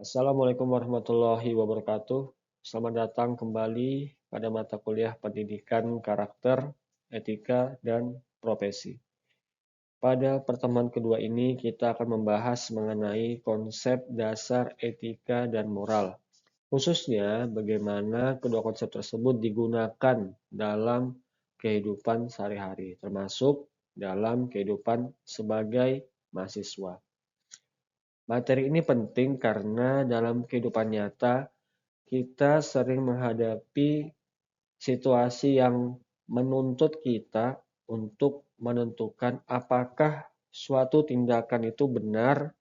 Assalamualaikum warahmatullahi wabarakatuh. Selamat datang kembali pada mata kuliah Pendidikan Karakter, Etika, dan Profesi. Pada pertemuan kedua ini kita akan membahas mengenai konsep dasar etika dan moral. Khususnya bagaimana kedua konsep tersebut digunakan dalam kehidupan sehari-hari, termasuk dalam kehidupan sebagai mahasiswa. Materi ini penting karena dalam kehidupan nyata kita sering menghadapi situasi yang menuntut kita untuk menentukan apakah suatu tindakan itu benar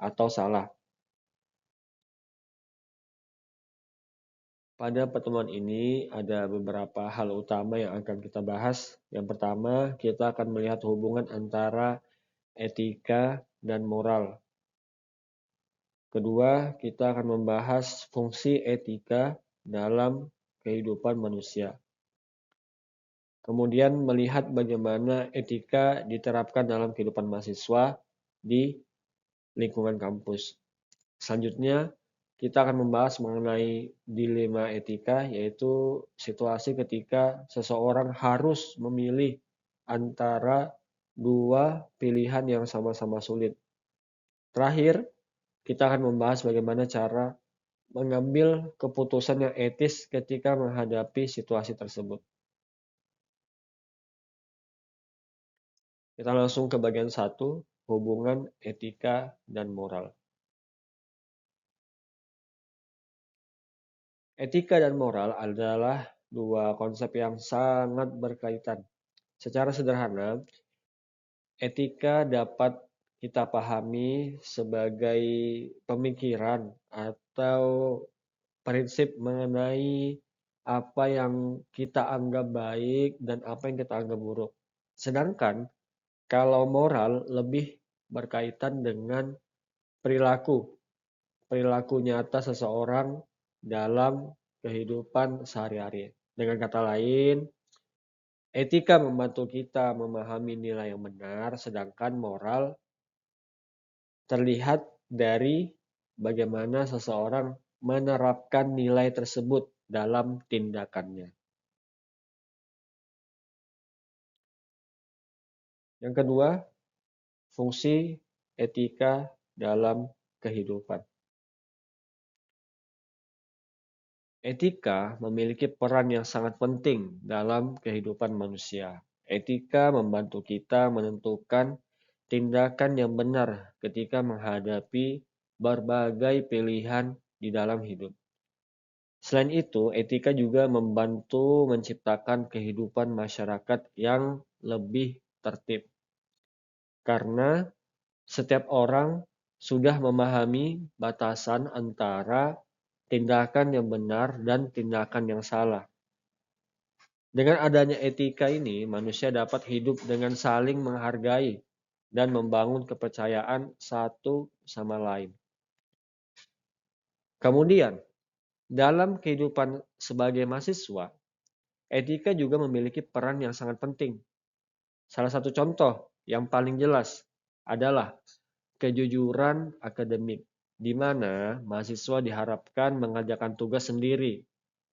atau salah. Pada pertemuan ini ada beberapa hal utama yang akan kita bahas. Yang pertama, kita akan melihat hubungan antara etika dan moral. Kedua, kita akan membahas fungsi etika dalam kehidupan manusia. Kemudian melihat bagaimana etika diterapkan dalam kehidupan mahasiswa di lingkungan kampus. Selanjutnya, kita akan membahas mengenai dilema etika, yaitu situasi ketika seseorang harus memilih antara dua pilihan yang sama-sama sulit. Terakhir, kita akan membahas bagaimana cara mengambil keputusan yang etis ketika menghadapi situasi tersebut. Kita langsung ke bagian 1, hubungan etika dan moral. Etika dan moral adalah dua konsep yang sangat berkaitan. Secara sederhana, etika dapat kita pahami sebagai pemikiran atau prinsip mengenai apa yang kita anggap baik dan apa yang kita anggap buruk. Sedangkan kalau moral lebih berkaitan dengan perilaku nyata seseorang dalam kehidupan sehari-hari. Dengan kata lain, etika membantu kita memahami nilai yang benar, sedangkan moral terlihat dari bagaimana seseorang menerapkan nilai tersebut dalam tindakannya. Yang kedua, fungsi etika dalam kehidupan. Etika memiliki peran yang sangat penting dalam kehidupan manusia. Etika membantu kita menentukan tindakan yang benar ketika menghadapi berbagai pilihan di dalam hidup. Selain itu, etika juga membantu menciptakan kehidupan masyarakat yang lebih tertib. Karena setiap orang sudah memahami batasan antara tindakan yang benar dan tindakan yang salah. Dengan adanya etika ini, manusia dapat hidup dengan saling menghargai dan membangun kepercayaan satu sama lain. Kemudian, dalam kehidupan sebagai mahasiswa, etika juga memiliki peran yang sangat penting. Salah satu contoh yang paling jelas adalah kejujuran akademik, di mana mahasiswa diharapkan mengerjakan tugas sendiri,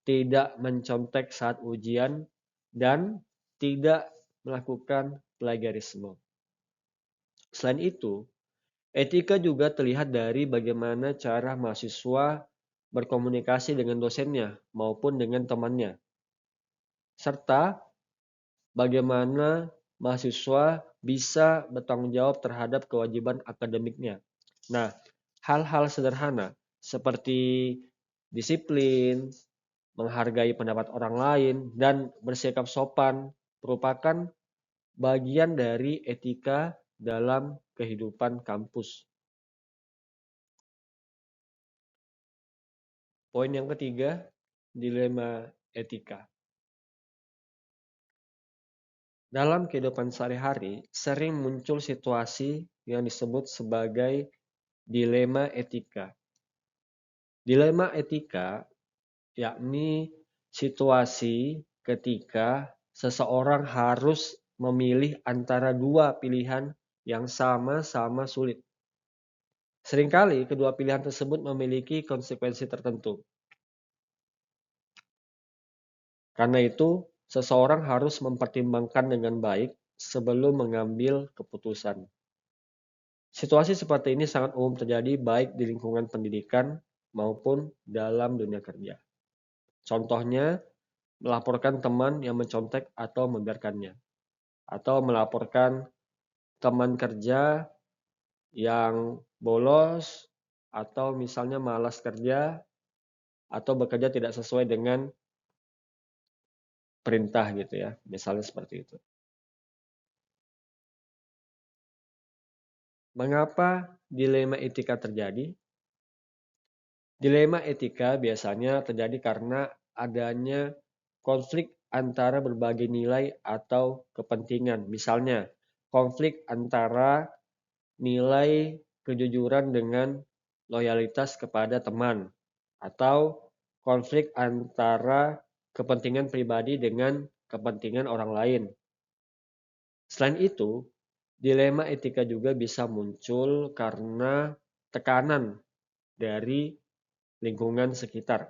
tidak mencontek saat ujian, dan tidak melakukan plagiarisme. Selain itu, etika juga terlihat dari bagaimana cara mahasiswa berkomunikasi dengan dosennya maupun dengan temannya, serta bagaimana mahasiswa bisa bertanggung jawab terhadap kewajiban akademiknya. Nah, hal-hal sederhana seperti disiplin, menghargai pendapat orang lain, dan bersikap sopan merupakan bagian dari etika dalam kehidupan kampus. Poin yang ketiga, dilema etika. Dalam kehidupan sehari-hari, sering muncul situasi yang disebut sebagai dilema etika. Dilema etika yakni situasi ketika seseorang harus memilih antara dua pilihan yang sama-sama sulit. Seringkali kedua pilihan tersebut memiliki konsekuensi tertentu. Karena itu, seseorang harus mempertimbangkan dengan baik sebelum mengambil keputusan. Situasi seperti ini sangat umum terjadi baik di lingkungan pendidikan maupun dalam dunia kerja. Contohnya, melaporkan teman yang mencontek atau membiarkannya, atau melaporkan teman kerja yang bolos, atau misalnya malas kerja, atau bekerja tidak sesuai dengan perintah gitu ya, misalnya seperti itu. Mengapa dilema etika terjadi? Dilema etika biasanya terjadi karena adanya konflik antara berbagai nilai atau kepentingan. Misalnya, konflik antara nilai kejujuran dengan loyalitas kepada teman, atau konflik antara kepentingan pribadi dengan kepentingan orang lain. Selain itu, dilema etika juga bisa muncul karena tekanan dari lingkungan sekitar.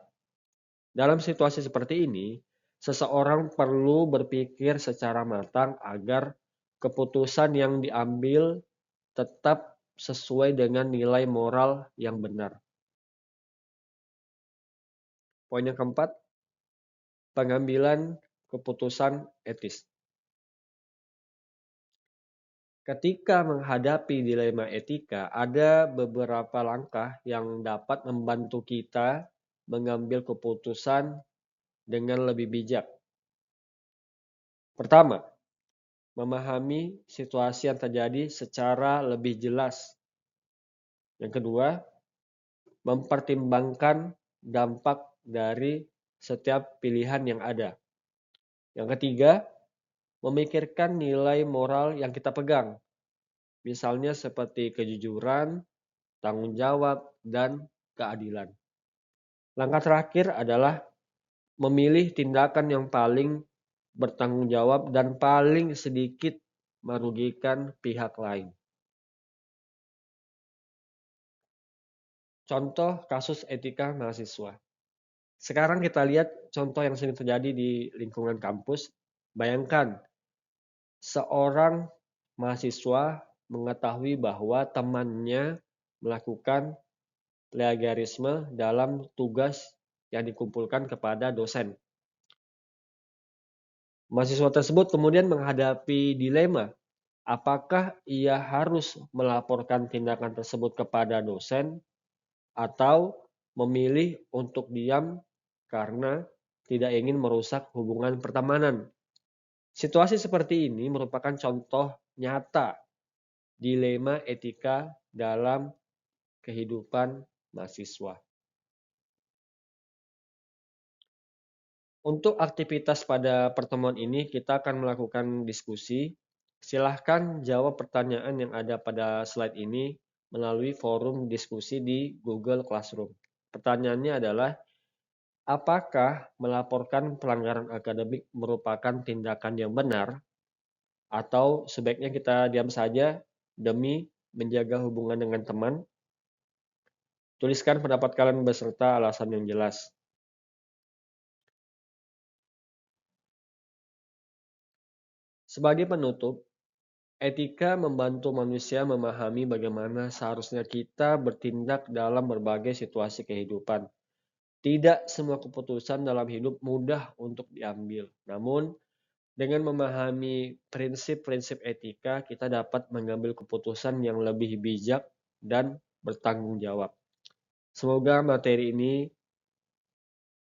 Dalam situasi seperti ini, seseorang perlu berpikir secara matang agar keputusan yang diambil tetap sesuai dengan nilai moral yang benar. Poin yang keempat, pengambilan keputusan etis. Ketika menghadapi dilema etika, ada beberapa langkah yang dapat membantu kita mengambil keputusan dengan lebih bijak. Pertama, memahami situasi yang terjadi secara lebih jelas. Yang kedua, mempertimbangkan dampak dari setiap pilihan yang ada. Yang ketiga, memikirkan nilai moral yang kita pegang, misalnya seperti kejujuran, tanggung jawab, dan keadilan. Langkah terakhir adalah memilih tindakan yang paling bertanggung jawab dan paling sedikit merugikan pihak lain. Contoh kasus etika mahasiswa. Sekarang kita lihat contoh yang sering terjadi di lingkungan kampus. Bayangkan, seorang mahasiswa mengetahui bahwa temannya melakukan plagiarisme dalam tugas yang dikumpulkan kepada dosen. Mahasiswa tersebut kemudian menghadapi dilema, apakah ia harus melaporkan tindakan tersebut kepada dosen atau memilih untuk diam karena tidak ingin merusak hubungan pertemanan. Situasi seperti ini merupakan contoh nyata dilema etika dalam kehidupan mahasiswa. Untuk aktivitas pada pertemuan ini, kita akan melakukan diskusi. Silahkan jawab pertanyaan yang ada pada slide ini melalui forum diskusi di Google Classroom. Pertanyaannya adalah, apakah melaporkan pelanggaran akademik merupakan tindakan yang benar, atau sebaiknya kita diam saja demi menjaga hubungan dengan teman? Tuliskan pendapat kalian beserta alasan yang jelas. Sebagai penutup, etika membantu manusia memahami bagaimana seharusnya kita bertindak dalam berbagai situasi kehidupan. Tidak semua keputusan dalam hidup mudah untuk diambil. Namun, dengan memahami prinsip-prinsip etika, kita dapat mengambil keputusan yang lebih bijak dan bertanggung jawab. Semoga materi ini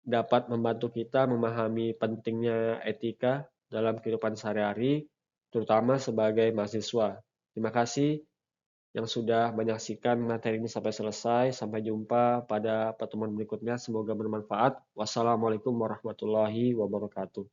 dapat membantu kita memahami pentingnya etika dalam kehidupan sehari-hari, terutama sebagai mahasiswa. Terima kasih yang sudah menyaksikan materi ini sampai selesai. Sampai jumpa pada pertemuan berikutnya. Semoga bermanfaat. Wassalamualaikum warahmatullahi wabarakatuh.